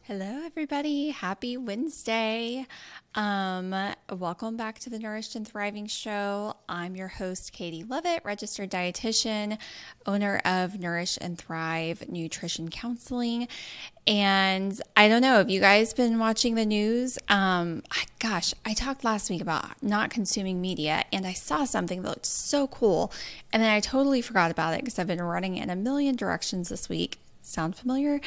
Hello, everybody. Happy Wednesday. Welcome back to the Nourished and Thriving Show. I'm your host, Katie Lovett, registered dietitian, owner of Nourish and Thrive Nutrition Counseling. And I don't know, have you guys been watching the news? I talked last week about not consuming media, and I saw something that looked so cool. And then I totally forgot about it because I've been running in a million directions this week. Sound familiar?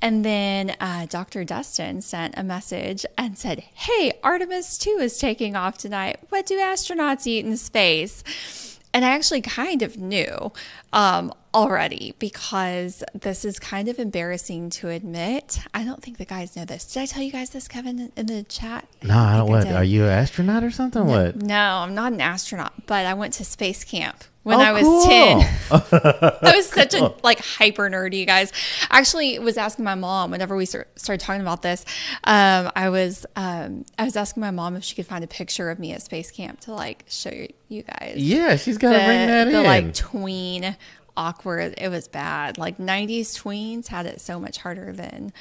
And then Dr. Dustin sent a message and said, hey, Artemis 2 is taking off tonight. What do astronauts eat in space? And I actually kind of knew already, because this is kind of embarrassing to admit. I don't think the guys know this. Did I tell you guys this, Kevin, in the chat? No, I don't. What? Are you an astronaut or something? No, What? No, I'm not an astronaut, but I went to space camp when I was 10. I was such a hyper nerdy, guys. I actually was asking my mom whenever we started talking about this. I was asking my mom if she could find a picture of me at space camp to show you guys. Yeah, she's got to bring that in. The tween awkward. It was bad. 90s tweens had it so much harder than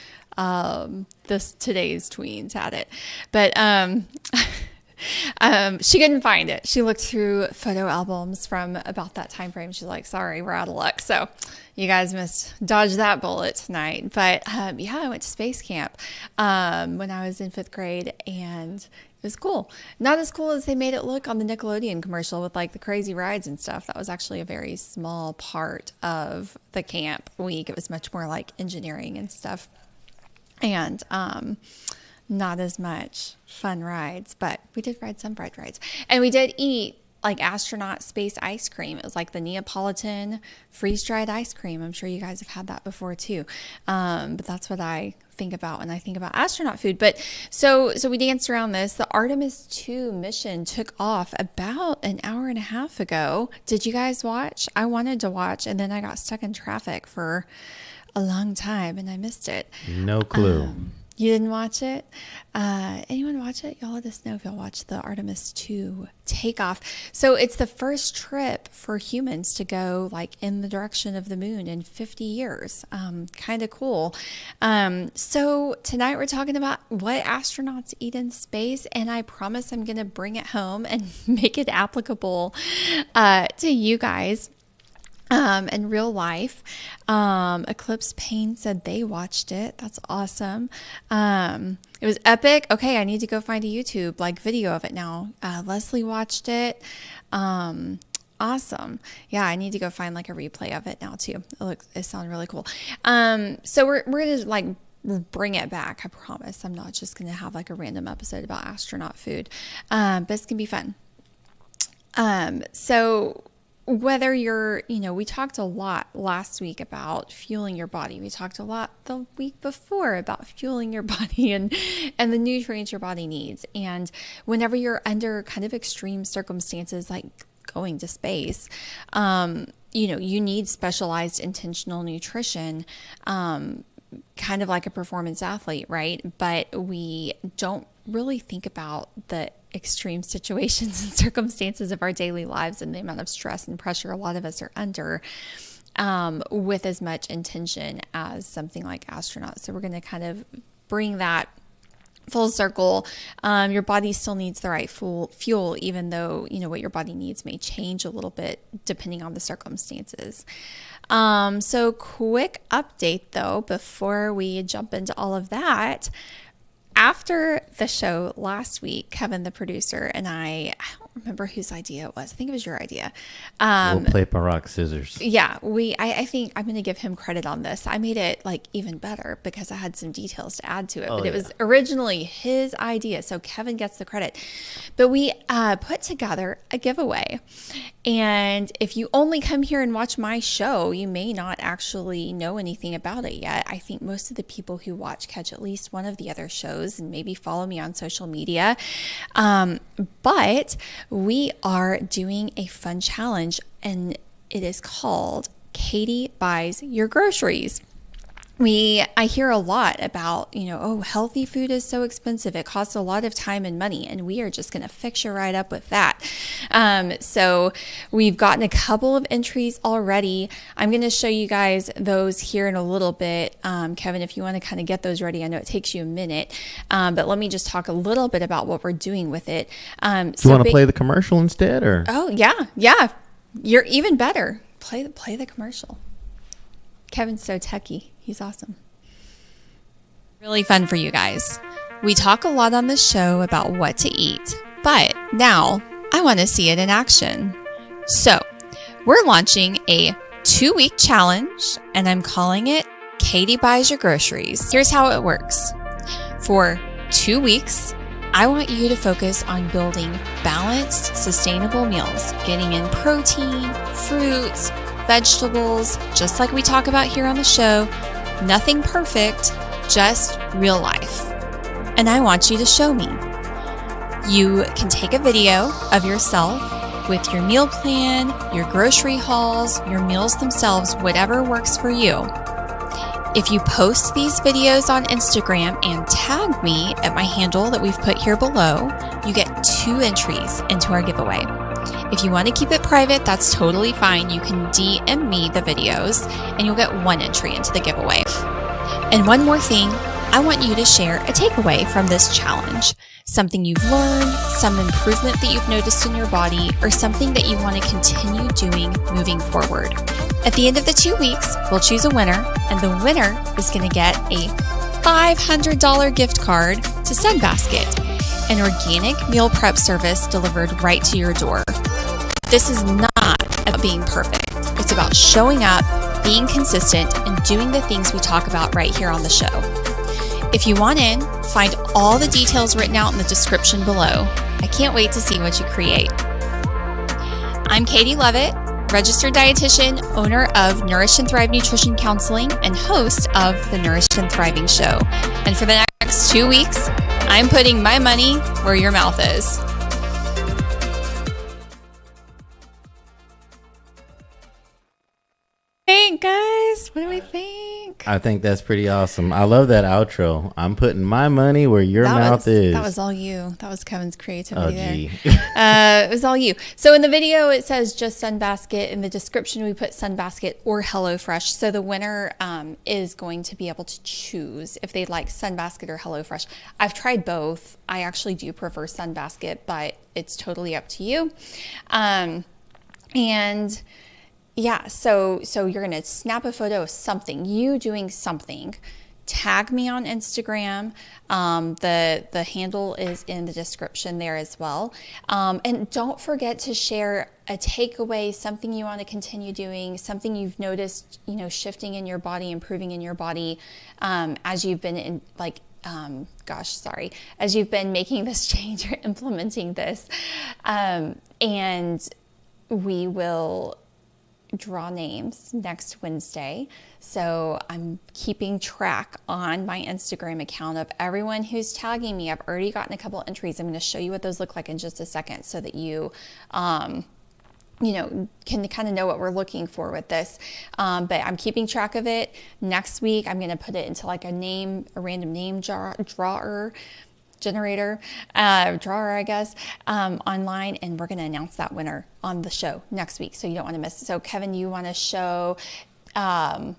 today's tweens had it. But she couldn't find it. She looked through photo albums from about that time frame. She's like, sorry, we're out of luck. So you guys must dodge that bullet tonight. But I went to space camp when I was in 5th grade, and it was cool. Not as cool as they made it look on the Nickelodeon commercial with the crazy rides and stuff. That was actually a very small part of the camp week. It was much more engineering and stuff. And not as much fun rides, but we did ride some bread rides. And we did eat astronaut space ice cream. It was the Neapolitan freeze-dried ice cream. I'm sure you guys have had that before too. But that's what I think about when I think about astronaut food. But so we danced around this. The Artemis 2 mission took off about an hour and a half ago. Did you guys watch? I wanted to watch, and then I got stuck in traffic for a long time and I missed it. No clue. You didn't watch it? Anyone watch it? Y'all let us know if y'all watched the Artemis 2 takeoff. So it's the first trip for humans to go in the direction of the moon in 50 years. Kind of cool. So tonight we're talking about what astronauts eat in space, and I promise I'm going to bring it home and make it applicable to you guys. In real life. Eclipse Pain said they watched it. That's awesome. It was epic. Okay, I need to go find a YouTube video of it now. Leslie watched it. Awesome. Yeah, I need to go find like a replay of it now too. It sounded really cool. So we're gonna like bring it back. I promise. I'm not just gonna have like a random episode about astronaut food, but it's gonna be fun. So whether you're, we talked a lot last week about fueling your body. We talked a lot the week before about fueling your body and the nutrients your body needs. And whenever you're under kind of extreme circumstances like going to space, you need specialized intentional nutrition, kind of like a performance athlete, right? But we don't really think about the extreme situations and circumstances of our daily lives and the amount of stress and pressure a lot of us are under, with as much intention as something like astronauts. So we're going to kind of bring that full circle. Your body still needs the right fuel, even though, what your body needs may change a little bit depending on the circumstances. So quick update though, before we jump into all of that. After the show last week, Kevin, the producer, and I don't remember whose idea it was. I think it was your idea. We'll play rock, scissors. Yeah, I think I'm going to give him credit on this. I made it like even better because I had some details to add to it. But it was originally his idea, so Kevin gets the credit. But we put together a giveaway. And if you only come here and watch my show, you may not actually know anything about it yet. I think most of the people who watch catch at least one of the other shows and maybe follow me on social media. But we are doing a fun challenge, and it is called Katie Buys Your Groceries. I hear a lot about, healthy food is so expensive. It costs a lot of time and money, and we are just going to fix you right up with that. So we've gotten a couple of entries already. I'm going to show you guys those here in a little bit. Kevin, if you want to kind of get those ready, I know it takes you a minute, but let me just talk a little bit about what we're doing with it. Do you want to play the commercial instead, or? Oh, yeah. You're even better. Play the commercial. Kevin's so techie. He's awesome. Really fun for you guys. We talk a lot on this show about what to eat, but now I want to see it in action. So we're launching a 2-week challenge, and I'm calling it Katie Buys Your Groceries. Here's how it works. For 2 weeks, I want you to focus on building balanced, sustainable meals, getting in protein, fruits, vegetables, just like we talk about here on the show. Nothing perfect, just real life. And I want you to show me. You can take a video of yourself with your meal plan, your grocery hauls, your meals themselves, whatever works for you. If you post these videos on Instagram and tag me at my handle that we've put here below, you get 2 entries into our giveaway. If you want to keep it private, that's totally fine. You can DM me the videos and you'll get 1 entry into the giveaway. And one more thing, I want you to share a takeaway from this challenge. Something you've learned, some improvement that you've noticed in your body, or something that you want to continue doing moving forward. At the end of the 2 weeks, we'll choose a winner, and the winner is going to get a $500 gift card to Sunbasket, an organic meal prep service delivered right to your door. This is not about being perfect. It's about showing up, being consistent, and doing the things we talk about right here on the show. If you want in, find all the details written out in the description below. I can't wait to see what you create. I'm Katie Lovett, registered dietitian, owner of Nourished and Thrive Nutrition Counseling, and host of the Nourished and Thriving Show. And for the next 2 weeks, I'm putting my money where your mouth is. Hey guys, what do we think? I think that's pretty awesome. I love that outro. I'm putting my money where your mouth is. That was all you. That was Kevin's creativity there. It was all you. So in the video, it says just Sunbasket. In the description, we put Sunbasket or HelloFresh. So the winner is going to be able to choose if they'd like Sunbasket or HelloFresh. I've tried both. I actually do prefer Sunbasket, but it's totally up to you. And yeah, so you're going to snap a photo of something, you doing something tag me on Instagram. The handle is in the description there as well. And don't forget to share a takeaway, something you want to continue doing, something you've noticed, shifting in your body, improving in your body, as you've been as you've been making this change or implementing this. And we will draw names next Wednesday. So I'm keeping track on my Instagram account of everyone who's tagging me. I've already gotten a couple entries. I'm going to show you what those look like in just a second so that you, can kind of know what we're looking for with this. But I'm keeping track of it. Next week, I'm going to put it into like a random name drawer, I guess, online, and we're going to announce that winner on the show next week. So you don't want to miss it. So Kevin, you want to show, I'll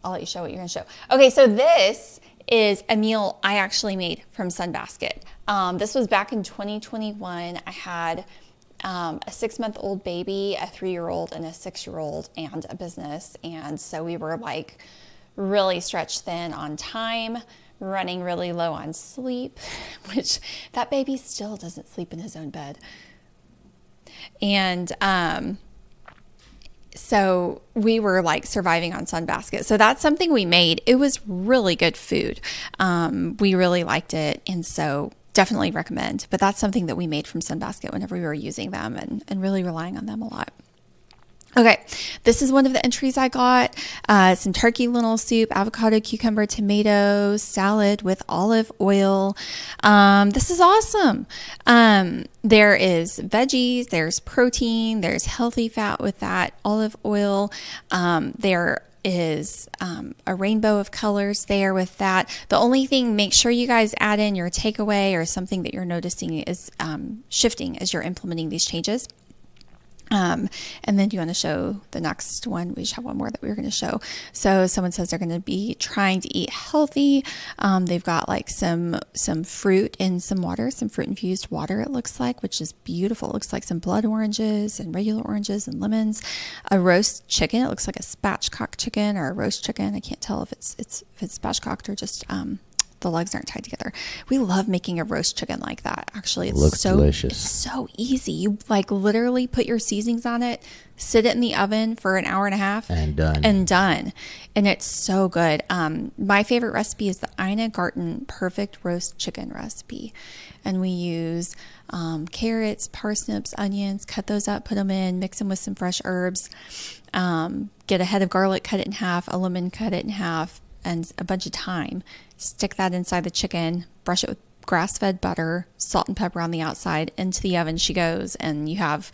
let you show what you're going to show. Okay. So this is a meal I actually made from Sunbasket. This was back in 2021. I had a 6-month-old baby, a 3-year-old, and a 6-year-old, and a business. And so we were like really stretched thin on time, running really low on sleep, which that baby still doesn't sleep in his own bed. And so we were like surviving on Sunbasket. So that's something we made. It was really good food. We really liked it. And so definitely recommend. But that's something that we made from Sunbasket whenever we were using them and really relying on them a lot. Okay, this is one of the entries I got. Some turkey lentil soup, avocado, cucumber, tomato, salad with olive oil. This is awesome. There is veggies, there's protein, there's healthy fat with that olive oil. There is a rainbow of colors there with that. The only thing, make sure you guys add in your takeaway or something that you're noticing is shifting as you're implementing these changes. And then do you want to show the next one? We just have one more that we were going to show. So someone says they're going to be trying to eat healthy. They've got like some fruit in some water, some fruit infused water, it looks like, which is beautiful. It looks like some blood oranges and regular oranges and lemons, a roast chicken. It looks like a spatchcock chicken or a roast chicken. I can't tell if it's spatchcocked or just, the legs aren't tied together. We love making a roast chicken like that. Actually, it's looks delicious. It's so easy. You like literally put your seasonings on it, sit it in the oven for an hour and a half, and done. And it's so good. My favorite recipe is the Ina Garten perfect roast chicken recipe, and we use carrots, parsnips, onions. Cut those up, put them in, mix them with some fresh herbs. Get a head of garlic, cut it in half. A lemon, cut it in half. And a bunch of thyme. Stick that inside the chicken, brush it with grass-fed butter, salt and pepper on the outside. Into the oven she goes, and you have,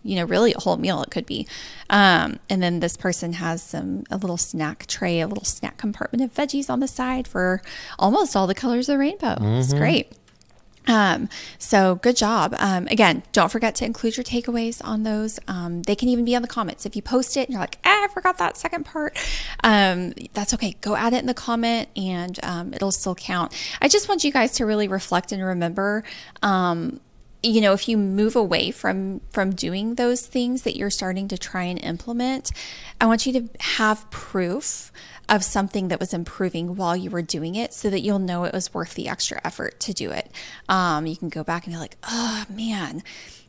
really a whole meal it could be. And then this person has a little snack tray, a little snack compartment of veggies on the side for almost all the colors of the rainbow. Mm-hmm. It's great. So good job. Again, don't forget to include your takeaways on those. They can even be on the comments. If you post it and you're like, I forgot that second part. That's okay. Go add it in the comment and, it'll still count. I just want you guys to really reflect and remember, if you move away from doing those things that you're starting to try and implement, I want you to have proof of something that was improving while you were doing it so that you'll know it was worth the extra effort to do it. You can go back and be like, oh man,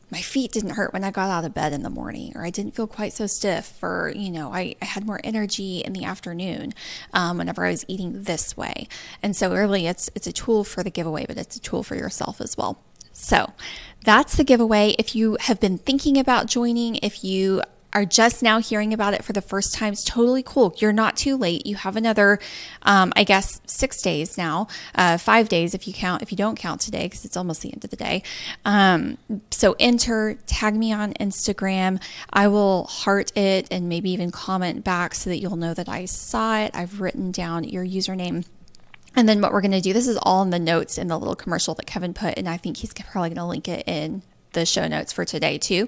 my feet didn't hurt when I got out of bed in the morning, or I didn't feel quite so stiff, or, I had more energy in the afternoon whenever I was eating this way. And so really it's a tool for the giveaway, but it's a tool for yourself as well. So that's the giveaway. If you have been thinking about joining, if you are just now hearing about it for the first time, it's totally cool. You're not too late. You have another, 6 days now, 5 days if you don't count today, because it's almost the end of the day. So tag me on Instagram. I will heart it and maybe even comment back so that you'll know that I saw it. I've written down your username. And then what we're going to do, this is all in the notes in the little commercial that Kevin put, and I think he's probably going to link it in the show notes for today too.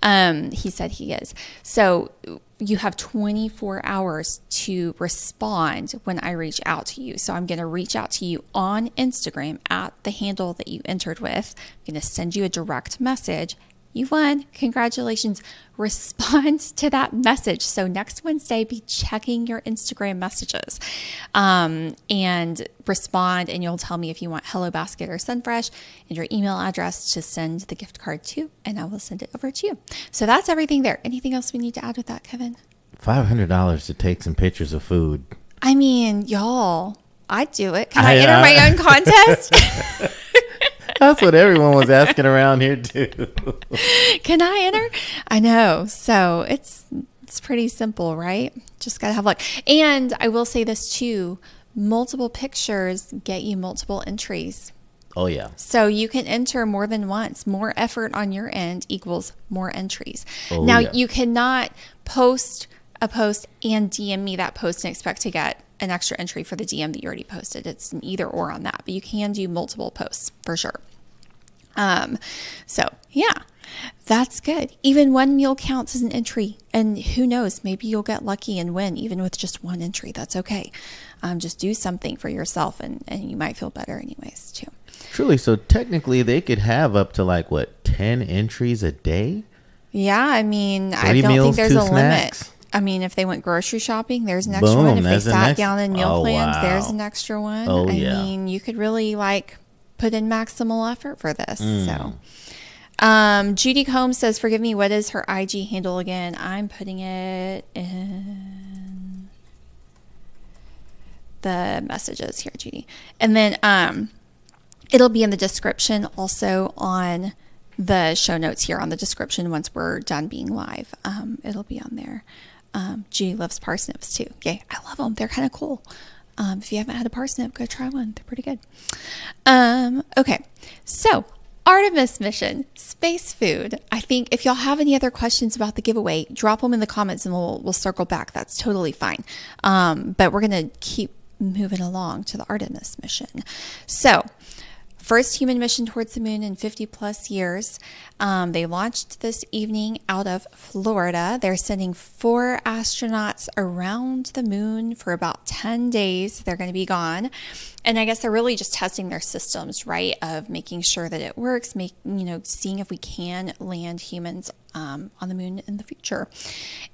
He said he is. So you have 24 hours to respond when I reach out to you. So I'm going to reach out to you on Instagram at the handle that you entered with. I'm going to send you a direct message You won. Congratulations. Respond to that message. So next Wednesday, be checking your Instagram messages and respond, and you'll tell me if you want Hello Basket or Sunfresh and your email address to send the gift card to, and I will send it over to you. So that's everything there. Anything else we need to add with that, Kevin? $500 to take some pictures of food. I mean, y'all, I'd do it. Can I enter my own contest? That's what everyone was asking around here too. Can I enter? I know. So it's pretty simple, right? Just got to have luck. And I will say this too, multiple pictures get you multiple entries. Oh, yeah. So you can enter more than once. More effort on your end equals more entries. Oh, now, yeah. you cannot post a post and DM me that post and expect to get an extra entry for the DM that you already posted. It's an either or on that, but you can do multiple posts for sure. So yeah, that's good. Even one meal counts as an entry, and who knows, maybe you'll get lucky and win even with just one entry. That's okay. Just do something for yourself and you might feel better anyways too. Truly. So technically they could have up to 10 entries a day? Yeah. I mean, 3 I don't meals, think there's 2 a limit. snacks. I mean, if they went grocery shopping, there's an extra Boom, one. If they there's an sat extra- down and meal Oh, planned, wow. there's an extra one. Oh, I yeah. mean, you could really put in maximal effort for this. So, Judy Combs says, forgive me, what is her IG handle again? I'm putting it in the messages here, Judy. And then it'll be in the description also on the show notes here on the description once we're done being live. It'll be on there. Judy loves parsnips too. Yay. I love them. They're kind of cool. If you haven't had a parsnip, go try one. They're pretty good. Okay. So Artemis mission, space food. I think if y'all have any other questions about the giveaway, drop them in the comments and we'll circle back. That's totally fine. But we're going to keep moving along to the Artemis mission. So first human mission towards the moon in 50 plus years. They launched this evening out of Florida. They're sending 4 astronauts around the moon for about 10 days. They're going to be gone. And I guess they're really just testing their systems, right? Of making sure that it works, seeing if we can land humans on the moon in the future.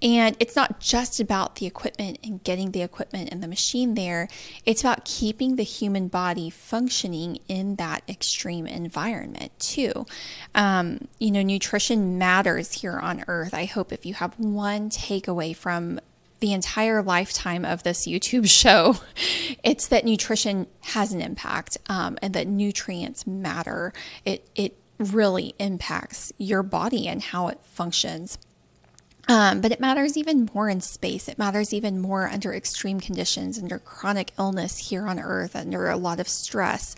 And it's not just about the equipment and getting the equipment and the machine there. It's about keeping the human body functioning in that extreme environment too. Nutrition matters here on Earth. I hope if you have one takeaway from the entire lifetime of this YouTube show, it's that nutrition has an impact, and that nutrients matter. It really impacts your body and how it functions. But it matters even more in space. It matters even more under extreme conditions, under chronic illness here on Earth, under a lot of stress,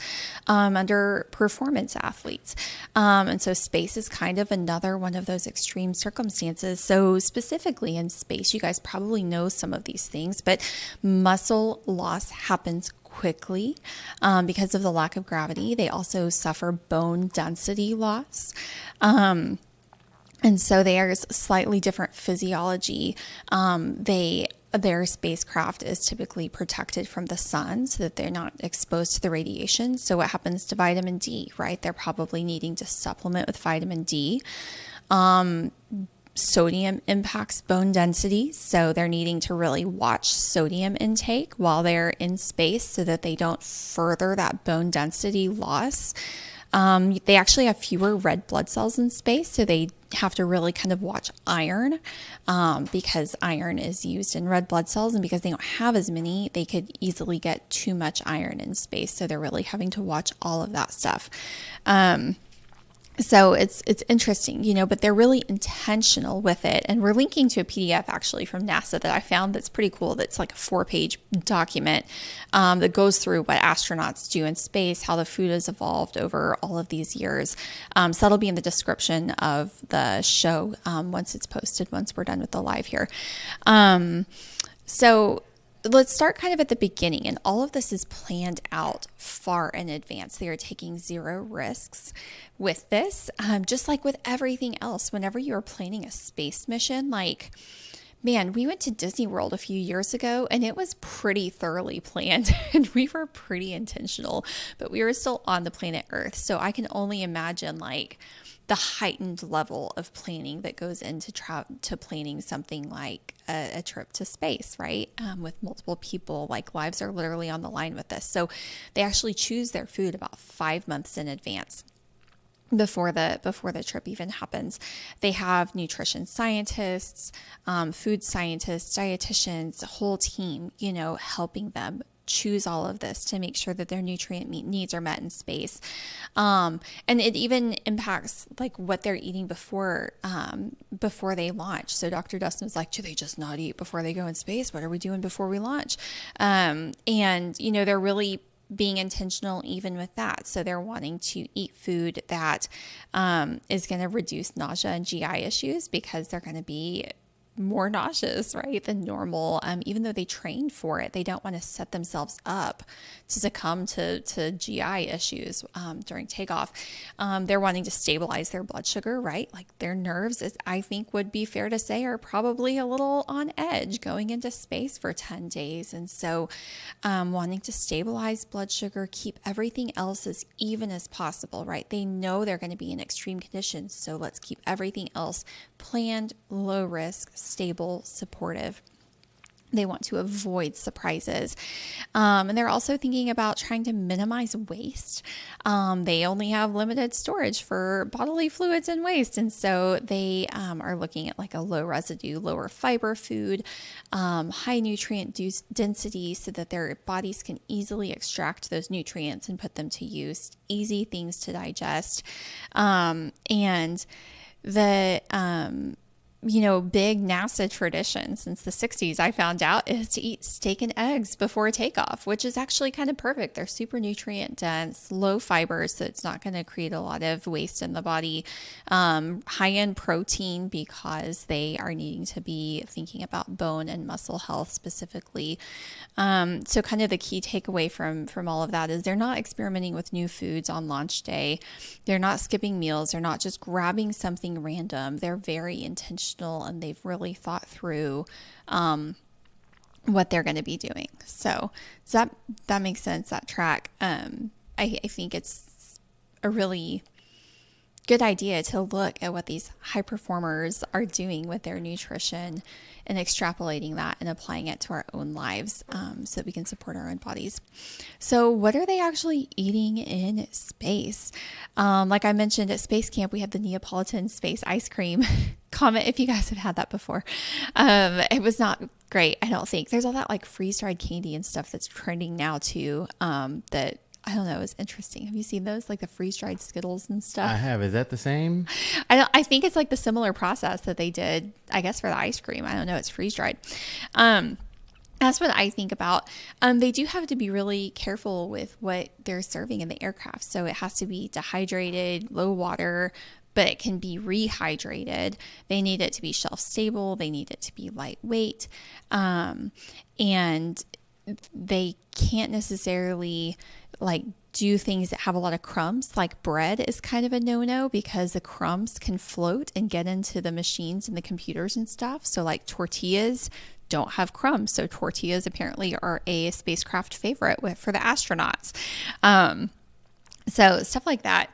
under performance athletes. And so space is kind of another one of those extreme circumstances. So specifically in space, you guys probably know some of these things, but muscle loss happens quickly because of the lack of gravity. They also suffer bone density loss. And so there's slightly different physiology. Their spacecraft is typically protected from the sun so that they're not exposed to the radiation. So what happens to vitamin D, right? They're probably needing to supplement with vitamin D. Sodium impacts bone density, so they're needing to really watch sodium intake while they're in space so that they don't further that bone density loss. They actually have fewer red blood cells in space, so they have to really kind of watch iron because iron is used in red blood cells, and because they don't have as many, they could easily get too much iron in space, so they're really having to watch all of that stuff. So it's interesting, but they're really intentional with it. And we're linking to a PDF actually from NASA that I found that's pretty cool. That's like a 4-page document that goes through what astronauts do in space, how the food has evolved over all of these years. So that'll be in the description of the show once it's posted, once we're done with the live here. So let's start kind of at the beginning, and all of this is planned out far in advance. They are taking 0 risks with this, just like with everything else. Whenever you are planning a space mission, like Man, we went to Disney World a few years ago and it was pretty thoroughly planned and we were pretty intentional, but we were still on the planet Earth. So I can only imagine like the heightened level of planning that goes into to planning something like a trip to space, right? With multiple people, like lives are literally on the line with this. So they actually choose their food about 5 months in advance before the trip even happens. They have nutrition scientists, food scientists, dietitians, a whole team, helping them choose all of this to make sure that their nutrient needs are met in space. And it even impacts like what they're eating before they launch. So Dr. Dustin was like, do they just not eat before they go in space? What are we doing before we launch? And they're really being intentional even with that. So they're wanting to eat food that is going to reduce nausea and GI issues because they're going to be more nauseous, right, than normal. Even though they trained for it, they don't want to set themselves up to succumb to GI issues during takeoff. They're wanting to stabilize their blood sugar, right? Like their nerves, I think would be fair to say, are probably a little on edge going into space for 10 days. And so wanting to stabilize blood sugar, keep everything else as even as possible, right? They know they're going to be in extreme conditions. So let's keep everything else planned, low risk, stable, supportive. They want to avoid surprises. And they're also thinking about trying to minimize waste. They only have limited storage for bodily fluids and waste. And so they are looking at like a low residue, lower fiber food, high nutrient density so that their bodies can easily extract those nutrients and put them to use, easy things to digest. And the big NASA tradition since the 60s, I found out, is to eat steak and eggs before takeoff, which is actually kind of perfect. They're super nutrient dense, low fiber, so it's not going to create a lot of waste in the body. High in protein because they are needing to be thinking about bone and muscle health specifically. So kind of the key takeaway from all of that is they're not experimenting with new foods on launch day. They're not skipping meals. They're not just grabbing something random. They're very intentional and they've really thought through what they're going to be doing. So does that makes sense, that track? I think it's a really good idea to look at what these high performers are doing with their nutrition and extrapolating that and applying it to our own lives so that we can support our own bodies. So what are they actually eating in space? Like I mentioned at Space Camp, we had the Neapolitan space ice cream. Comment if you guys have had that before. It was not great, I don't think. There's all that like freeze-dried candy and stuff that's trending now too that I don't know, it's interesting. Have you seen those, like the freeze-dried Skittles and stuff? I have. Is that the same? I think it's like the similar process that they did, I guess, for the ice cream. I don't know. It's freeze-dried. That's what I think about. They do have to be really careful with what they're serving in the aircraft. So it has to be dehydrated, low water, but it can be rehydrated. They need it to be shelf stable. They need it to be lightweight. And they can't necessarily like do things that have a lot of crumbs. Like bread is kind of a no-no because the crumbs can float and get into the machines and the computers and stuff. So like tortillas don't have crumbs. So tortillas apparently are a spacecraft favorite for the astronauts. So stuff like that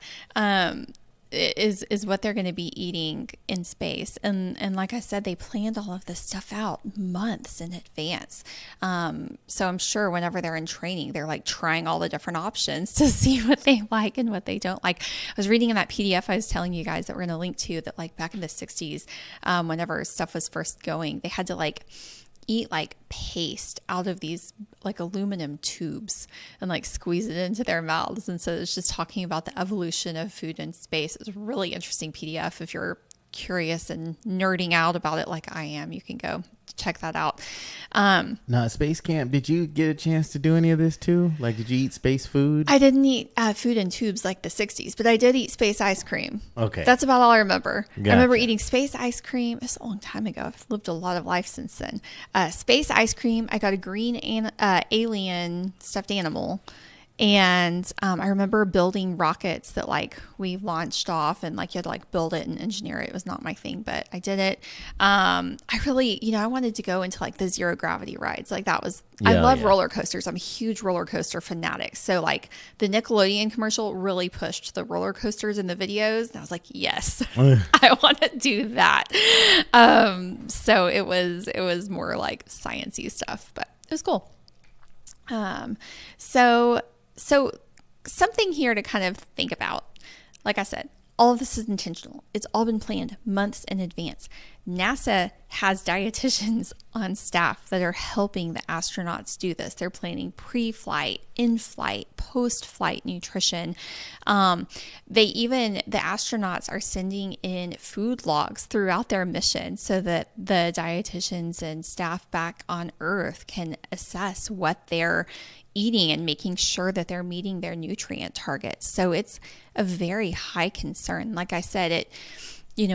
is what they're going to be eating in space. And like I said, they planned all of this stuff out months in advance. So I'm sure whenever they're in training, they're like trying all the different options to see what they like and what they don't like. I was reading in that PDF I was telling you guys that we're going to link to that like back in the 60s, whenever stuff was first going, they had to like eat like paste out of these like aluminum tubes and like squeeze it into their mouths. And so it's just talking about the evolution of food in space. It's a really interesting PDF. If you're curious and nerding out about it like I am, you can go check that out. Now, at Space Camp, did you get a chance to do any of this too? Like, did you eat space food? I didn't eat food in tubes like the 60s, but I did eat space ice cream. Okay. That's about all I remember. Gotcha. I remember eating space ice cream. It's a long time ago. I've lived a lot of life since then. Space ice cream. I got a green alien stuffed animal. And I remember building rockets that like we launched off, and like you had to like build it and engineer it. It was not my thing, but I did it. I really, I wanted to go into like the zero gravity rides. Like that was, I love roller coasters. I'm a huge roller coaster fanatic. So like the Nickelodeon commercial really pushed the roller coasters in the videos. And I was like, yes, I want to do that. So it was more like sciencey stuff, but it was cool. So something here to kind of think about. Like I said, all of this is intentional. It's all been planned months in advance. NASA has dietitians on staff that are helping the astronauts do this. They're planning pre-flight, in-flight, post-flight nutrition. The astronauts are sending in food logs throughout their mission so that the dietitians and staff back on Earth can assess what they're eating and making sure that they're meeting their nutrient targets. So it's a very high concern. Like I said,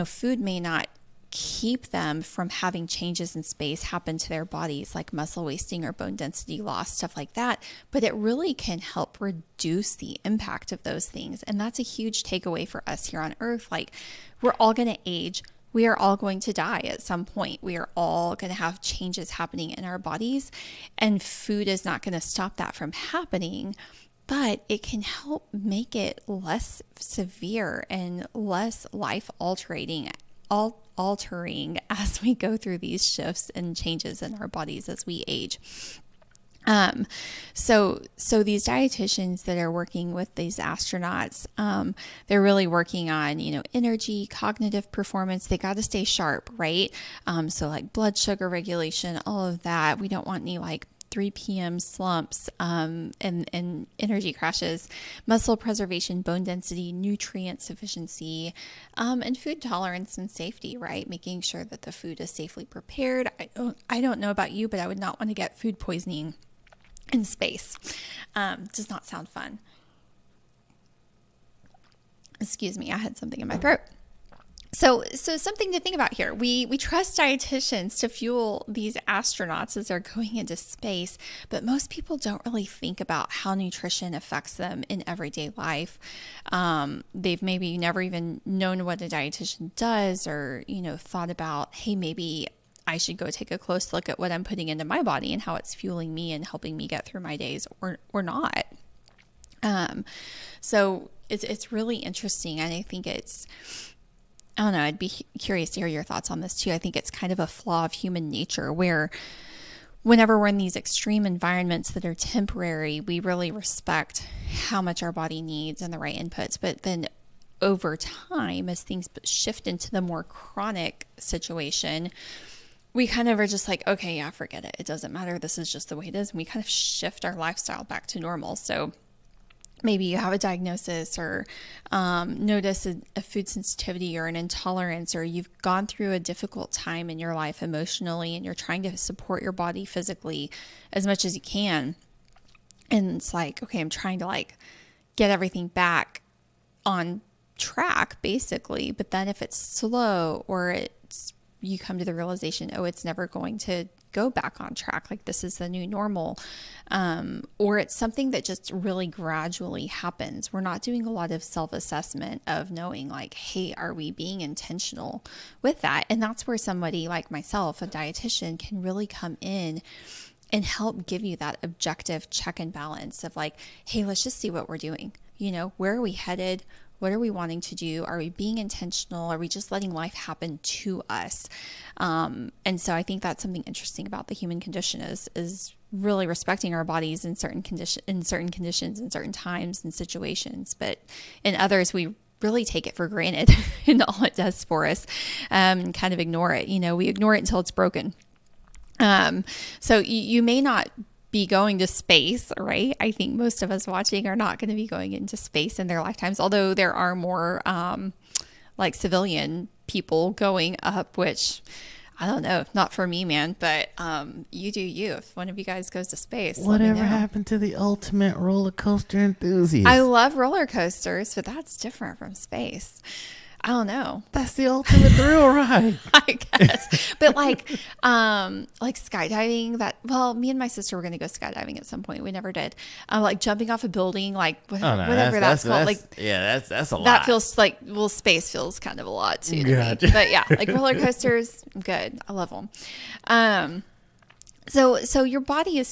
food may not keep them from having changes in space happen to their bodies, like muscle wasting or bone density loss, stuff like that, but it really can help reduce the impact of those things. And that's a huge takeaway for us here on Earth. Like, we're all going to age. We are all going to die at some point. We are all going to have changes happening in our bodies, and food is not going to stop that from happening, but it can help make it less severe and less life altering as we go through these shifts and changes in our bodies as we age. So these dietitians that are working with these astronauts, they're really working on, energy, cognitive performance. They got to stay sharp, right? So like blood sugar regulation, all of that. We don't want any like 3 p.m. slumps, and energy crashes, muscle preservation, bone density, nutrient sufficiency, and food tolerance and safety, right? Making sure that the food is safely prepared. I don't know about you, but I would not want to get food poisoning in space. Does not sound fun. Excuse me, I had something in my throat. So something to think about here. We trust dietitians to fuel these astronauts as they're going into space, but most people don't really think about how nutrition affects them in everyday life. They've maybe never even known what a dietitian does, or, thought about, hey, maybe I should go take a close look at what I'm putting into my body and how it's fueling me and helping me get through my days, or not. So it's really interesting. And I think I don't know, I'd be curious to hear your thoughts on this too. I think it's kind of a flaw of human nature where whenever we're in these extreme environments that are temporary, we really respect how much our body needs and the right inputs. But then over time, as things shift into the more chronic situation, we kind of are just like, okay, yeah, forget it. It doesn't matter. This is just the way it is. And we kind of shift our lifestyle back to normal. So maybe you have a diagnosis, or notice a food sensitivity or an intolerance, or you've gone through a difficult time in your life emotionally, and you're trying to support your body physically as much as you can. And it's like, okay, I'm trying to like get everything back on track basically. But then if it's slow, or you come to the realization, oh, it's never going to go back on track, like this is the new normal, or it's something that just really gradually happens. We're not doing a lot of self-assessment of knowing like, hey, are we being intentional with that? And that's where somebody like myself, a dietitian, can really come in and help give you that objective check and balance of like, hey, let's just see what we're doing. Where are we headed? What are we wanting to do? Are we being intentional? Are we just letting life happen to us? And so I think that's something interesting about the human condition is really respecting our bodies in certain conditions, in certain times and situations. But in others, we really take it for granted and all it does for us, and kind of ignore it. We ignore it until it's broken. So you may not be going to space, right? I think most of us watching are not going to be going into space in their lifetimes, although there are more like civilian people going up, which I don't know, not for me, man, but you do you. If one of you guys goes to space, whatever happened to the ultimate roller coaster enthusiast? I love roller coasters, but that's different from space. I don't know. That's the ultimate thrill ride. I guess. But like skydiving, me and my sister were going to go skydiving at some point. We never did. Like jumping off a building, like whatever that's called. That's a lot. That feels like, space feels kind of a lot too. Gotcha. To me. But yeah, like roller coasters, good. I love them. So your body is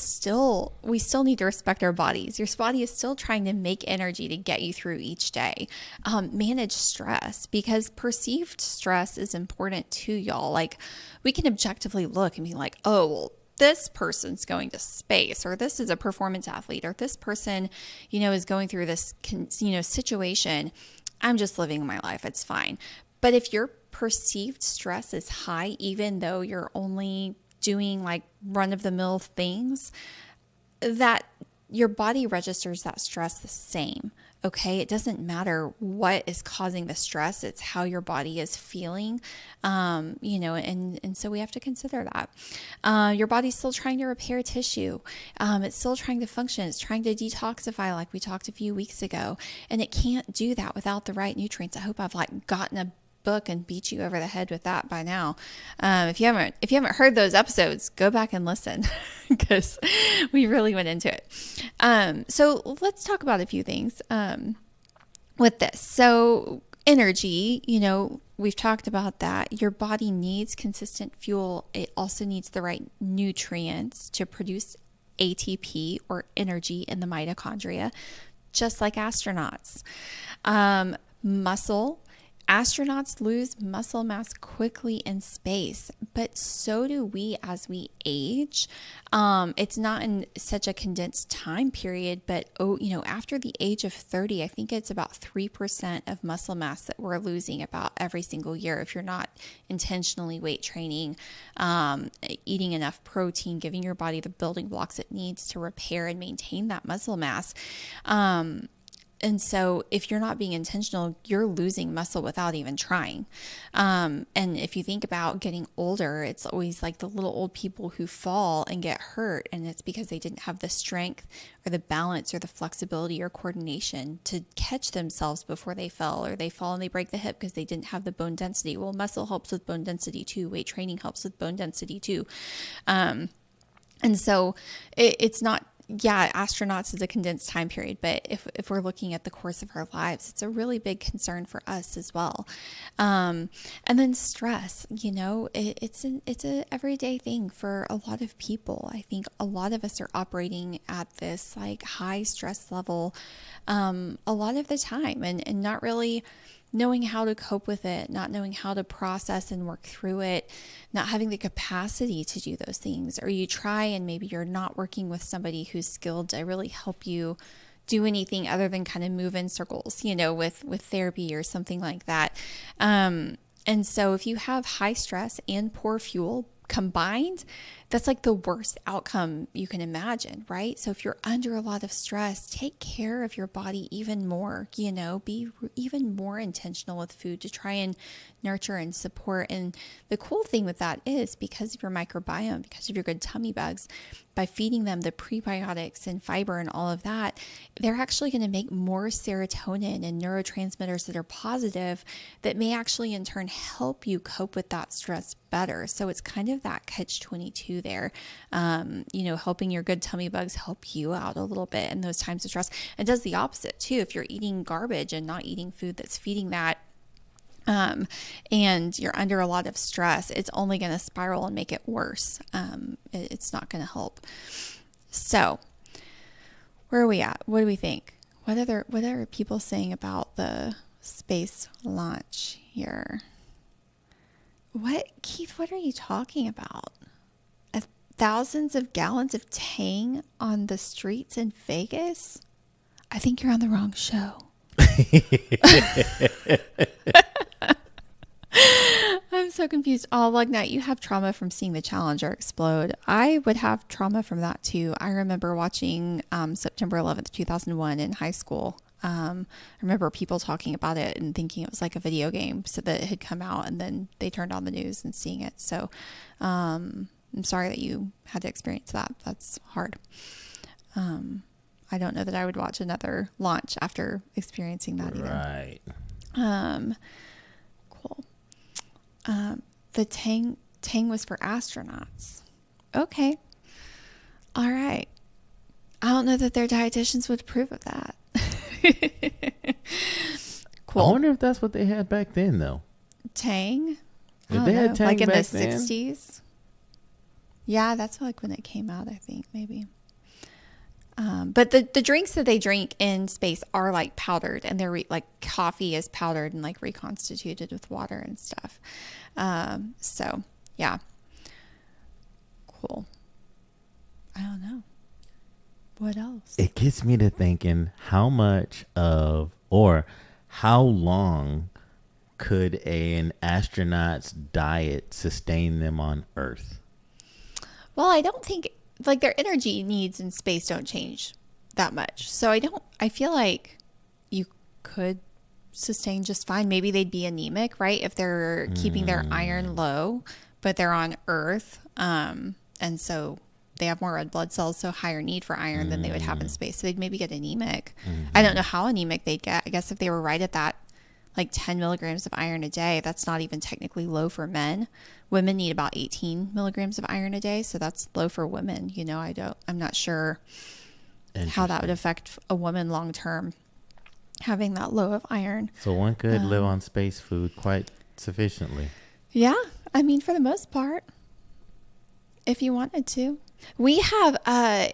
we still need to respect our bodies. Your body is still trying to make energy to get you through each day. Manage stress, because perceived stress is important to y'all. Like, we can objectively look and be like, oh, well, this person's going to space, or this is a performance athlete, or this person, is going through this, situation. I'm just living my life. It's fine. But if your perceived stress is high, even though you're only doing like run-of-the-mill things, that your body registers that stress the same. Okay, it doesn't matter what is causing the stress; it's how your body is feeling. And so we have to consider that. Your body's still trying to repair tissue. It's still trying to function. It's trying to detoxify, like we talked a few weeks ago, and it can't do that without the right nutrients. I hope I've gotten a book and beat you over the head with that by now. If you haven't heard those episodes, go back and listen, because we really went into it. So let's talk about a few things with this. So energy, we've talked about that. Your body needs consistent fuel. It also needs the right nutrients to produce ATP, or energy, in the mitochondria, just like astronauts. Muscle. Astronauts lose muscle mass quickly in space, but so do we as we age. It's not in such a condensed time period, but after the age of 30, I think it's about 3% of muscle mass that we're losing about every single year if you're not intentionally weight training, eating enough protein, giving your body the building blocks it needs to repair and maintain that muscle mass. And so if you're not being intentional, you're losing muscle without even trying. And if you think about getting older, it's always like the little old people who fall and get hurt. And it's because they didn't have the strength or the balance or the flexibility or coordination to catch themselves before they fell, or they fall and they break the hip because they didn't have the bone density. Well, muscle helps with bone density too. Weight training helps with bone density too. And so it's not, astronauts is a condensed time period, but if we're looking at the course of our lives, it's a really big concern for us as well. And then stress, it's a everyday thing for a lot of people. I think a lot of us are operating at this like high stress level a lot of the time, and not really knowing how to cope with it, not knowing how to process and work through it, not having the capacity to do those things. Or you try and maybe you're not working with somebody who's skilled to really help you do anything other than kind of move in circles, with therapy or something like that. And so if you have high stress and poor fuel combined, that's like the worst outcome you can imagine, right? So if you're under a lot of stress, take care of your body even more, be even more intentional with food to try and nurture and support. And the cool thing with that is, because of your microbiome, because of your good tummy bugs, by feeding them the prebiotics and fiber and all of that, they're actually going to make more serotonin and neurotransmitters that are positive that may actually in turn help you cope with that stress better. So it's kind of that catch-22 there, helping your good tummy bugs help you out a little bit in those times of stress. It does the opposite too. If you're eating garbage and not eating food that's feeding that, and you're under a lot of stress, it's only going to spiral and make it worse. It's not going to help. So where are we at? What do we think? What are people saying about the space launch here? Keith, what are you talking about? Thousands of gallons of Tang on the streets in Vegas? I think you're on the wrong show. I'm so confused. Oh, Lugnut, you have trauma from seeing the Challenger explode. I would have trauma from that too. I remember watching September 11th, 2001 in high school. I remember people talking about it and thinking it was like a video game, so that it had come out, and then they turned on the news and seeing it. So I'm sorry that you had to experience that. That's hard. I don't know that I would watch another launch after experiencing that either. Right. Cool. The Tang was for astronauts. Okay. All right. I don't know that their dietitians would approve of that. Cool. I wonder if that's what they had back then, though. Tang? If they had Tang like in the back then? 60s? Yeah, that's like when it came out, I think, maybe. But the drinks that they drink in space are like powdered, and they're like coffee is powdered and like reconstituted with water and stuff. So yeah, cool. I don't know. What else? It gets me to thinking how much of, or how long could an astronaut's diet sustain them on Earth? Well, I don't think like their energy needs in space don't change that much. So I feel like you could sustain just fine. Maybe they'd be anemic, right? If they're keeping their iron low, but they're on Earth. And so they have more red blood cells, so higher need for iron than they would have in space. So they'd maybe get anemic. I don't know how anemic they'd get. I guess if they were right at that, like 10 milligrams of iron a day, that's not even technically low for men. Women need about 18 milligrams of iron a day. So that's low for women. You know, I'm not sure how that would affect a woman long term, having that low of iron. So one could live on space food quite sufficiently. Yeah. I mean, for the most part, if you wanted to. We have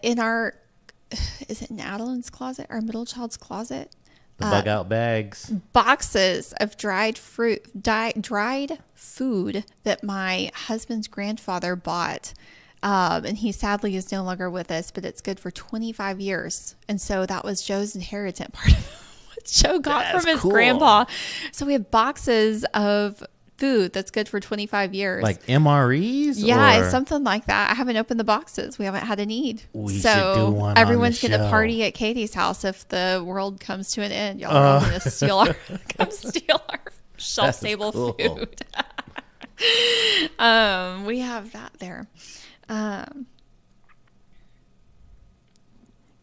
in our, is it Adeline's closet, our middle child's closet? The bug out bags. Boxes of dried food that my husband's grandfather bought. And he sadly is no longer with us, but it's good for 25 years. And so that was Joe's inheritance part of what Joe got from his grandpa. So we have boxes of food that's good for 25 years. Like MREs? Yeah, it's something like that. I haven't opened the boxes. We haven't had a need. We should do one everyone's on the going to show. Party at Katie's house if the world comes to an end. Y'all are going to steal our shelf-stable food. We have that there.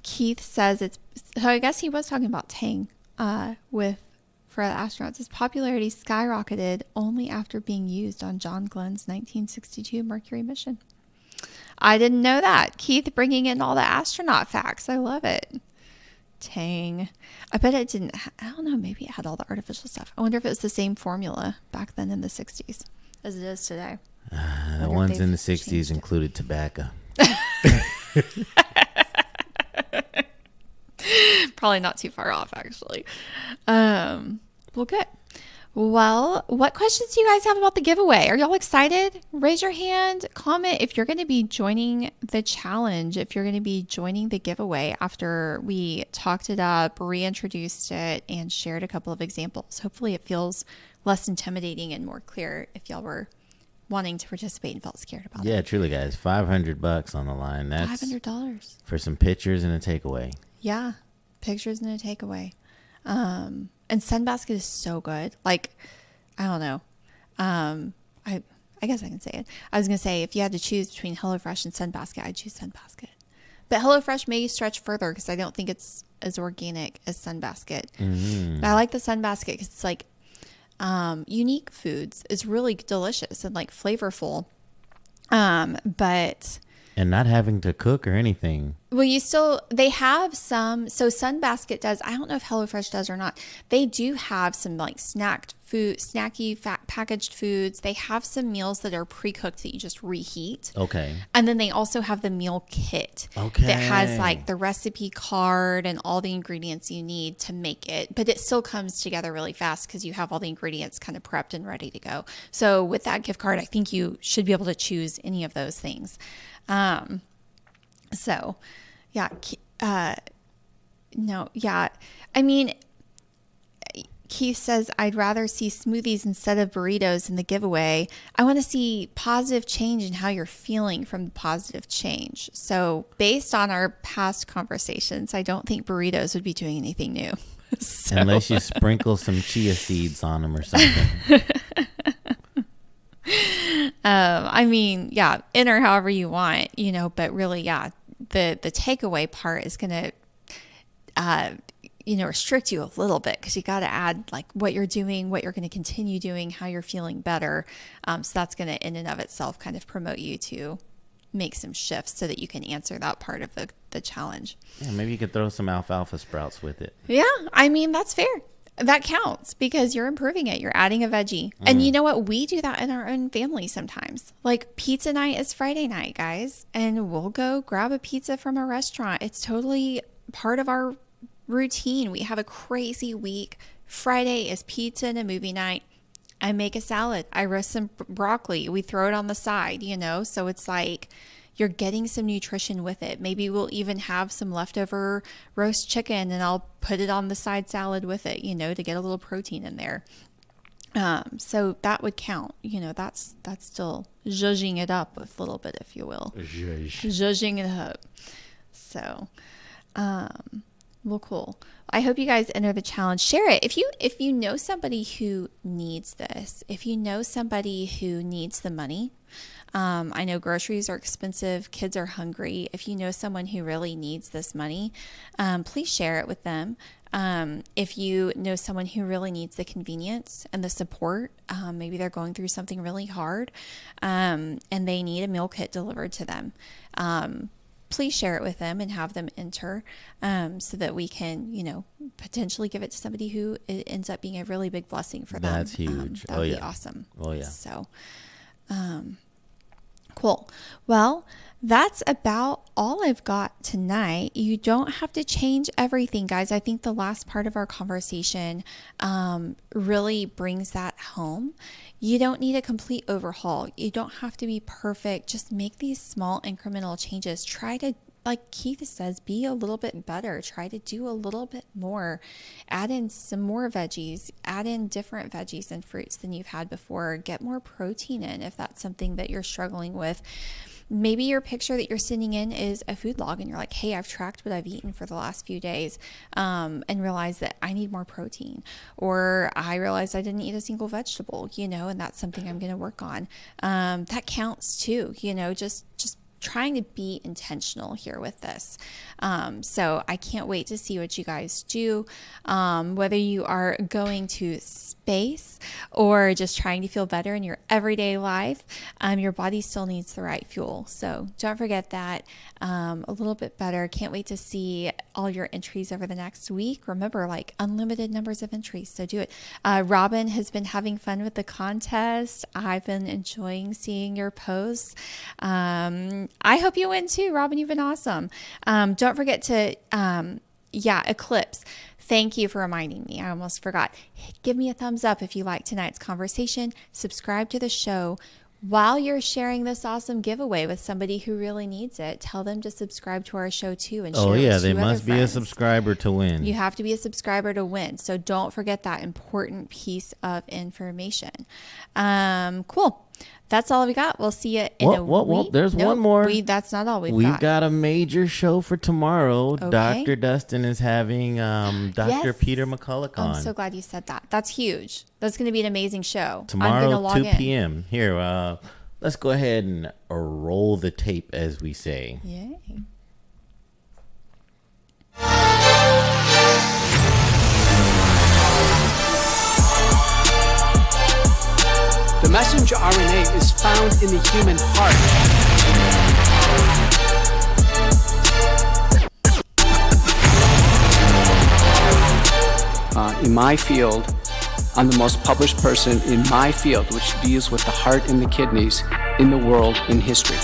Keith says it's, so I guess he was talking about Tang for the astronauts. Its popularity skyrocketed only after being used on John Glenn's 1962 Mercury mission. I didn't know that. Keith bringing in all the astronaut facts. I love it. Tang. I bet it didn't. I don't know. Maybe it had all the artificial stuff. I wonder if it was the same formula back then in the 60s as it is today. The ones in the 60s included tobacco. Probably not too far off, actually. Well, good. Well, what questions do you guys have about the giveaway? Are y'all excited? Raise your hand, comment if you're going to be joining the challenge, if you're going to be joining the giveaway after we talked it up, reintroduced it, and shared a couple of examples. Hopefully it feels less intimidating and more clear if y'all were wanting to participate and felt scared about it. Yeah, truly, guys. $500 on the line. That's $500 for some pictures and a takeaway. Yeah, pictures and a takeaway. And Sunbasket is so good. Like, I don't know. I guess I can say it. I was going to say, if you had to choose between HelloFresh and Sunbasket, I'd choose Sunbasket. But HelloFresh may stretch further because I don't think it's as organic as Sunbasket. But I like the Sunbasket because it's like unique foods. It's really delicious and like flavorful. But... And not having to cook or anything. Well, they have some, so Sunbasket does, I don't know if HelloFresh does or not. They do have some like snacky packaged foods. They have some meals that are pre-cooked that you just reheat. Okay. And then they also have the meal kit. Okay. That has like the recipe card and all the ingredients you need to make it. But it still comes together really fast because you have all the ingredients kind of prepped and ready to go. So with that gift card, I think you should be able to choose any of those things. So yeah, no, yeah. I mean, Keith says, I'd rather see smoothies instead of burritos in the giveaway. I want to see positive change in how you're feeling from the positive change. So based on our past conversations, I don't think burritos would be doing anything new. So. Unless you sprinkle some chia seeds on them or something. I mean, yeah, enter however you want, but really, yeah, the takeaway part is going to restrict you a little bit, because you got to add like what you're doing, what you're going to continue doing, how you're feeling better. So that's going to in and of itself kind of promote you to make some shifts so that you can answer that part of the challenge. Yeah, maybe you could throw some alfalfa sprouts with it. Yeah, I mean, that's fair. That counts because you're improving it. You're adding a veggie. And you know what? We do that in our own family sometimes. Like pizza night is Friday night, guys. And we'll go grab a pizza from a restaurant. It's totally part of our routine. We have a crazy week. Friday is pizza and a movie night. I make a salad. I roast some broccoli. We throw it on the side, so it's like you're getting some nutrition with it. Maybe we'll even have some leftover roast chicken and I'll put it on the side salad with it, to get a little protein in there. So that would count. That's still zhuzhing it up a little bit, if you will. Zhuzhing it up. So, well, cool. I hope you guys enter the challenge. Share it. If you know somebody who needs this, if you know somebody who needs the money, I know groceries are expensive. Kids are hungry. If you know someone who really needs this money, please share it with them. If you know someone who really needs the convenience and the support, maybe they're going through something really hard, and they need a meal kit delivered to them. Please share it with them and have them enter, so that we can, potentially give it to somebody who it ends up being a really big blessing for them. That's huge. That would be awesome. Oh yeah. So, cool. Well, that's about all I've got tonight. You don't have to change everything, guys. I think the last part of our conversation really brings that home. You don't need a complete overhaul. You don't have to be perfect. Just make these small incremental changes. Try to, like Keith says, be a little bit better. Try to do a little bit more. Add in some more veggies. Add in different veggies and fruits than you've had before. Get more protein in if that's something that you're struggling with. Maybe your picture that you're sending in is a food log and you're like, hey, I've tracked what I've eaten for the last few days, and realize that I need more protein. Or I realized I didn't eat a single vegetable, and that's something I'm going to work on. That counts too, just trying to be intentional here with this. So I can't wait to see what you guys do. Whether you are going to space or just trying to feel better in your everyday life, your body still needs the right fuel. So don't forget that. A little bit better. Can't wait to see all your entries over the next week. Remember, like unlimited numbers of entries. So do it. Robin has been having fun with the contest. I've been enjoying seeing your posts. I hope you win too, Robin. You've been awesome. Don't forget to, Eclipse. Thank you for reminding me. I almost forgot. Give me a thumbs up if you like tonight's conversation. Subscribe to the show. While you're sharing this awesome giveaway with somebody who really needs it, tell them to subscribe to our show too and share it with they two must other be friends. a subscriber to win. You have to be a subscriber to win. So don't forget that important piece of information. Cool. That's all we got. We'll see you in a week. There's one more. That's not all We've got a major show for tomorrow. Okay. Dr. Dustin is having Dr. Peter McCulloch on. I'm so glad you said that. That's huge. That's going to be an amazing show. Tomorrow, 2 p.m. Here, let's go ahead and roll the tape, as we say. Yay. The messenger RNA is found in the human heart. In my field, I'm the most published person in my field, which deals with the heart and the kidneys in the world in history.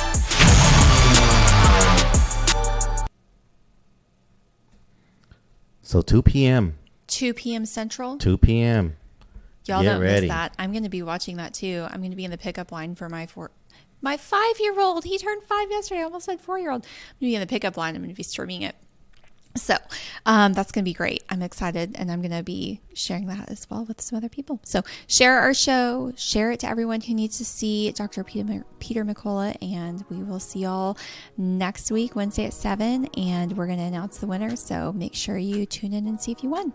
So 2 p.m. 2 p.m. Central. 2 p.m. Y'all Get don't ready. miss that. I'm going to be watching that too. I'm going to be in the pickup line for my 5-year-old. He turned 5 yesterday. I almost said 4-year-old. I'm going to be in the pickup line. I'm going to be streaming it. So that's going to be great. I'm excited, and I'm going to be sharing that as well with some other people. So share our show. Share it to everyone who needs to see Dr. Peter McCulloch, and we will see y'all next week, Wednesday at 7, and we're going to announce the winner. So make sure you tune in and see if you won.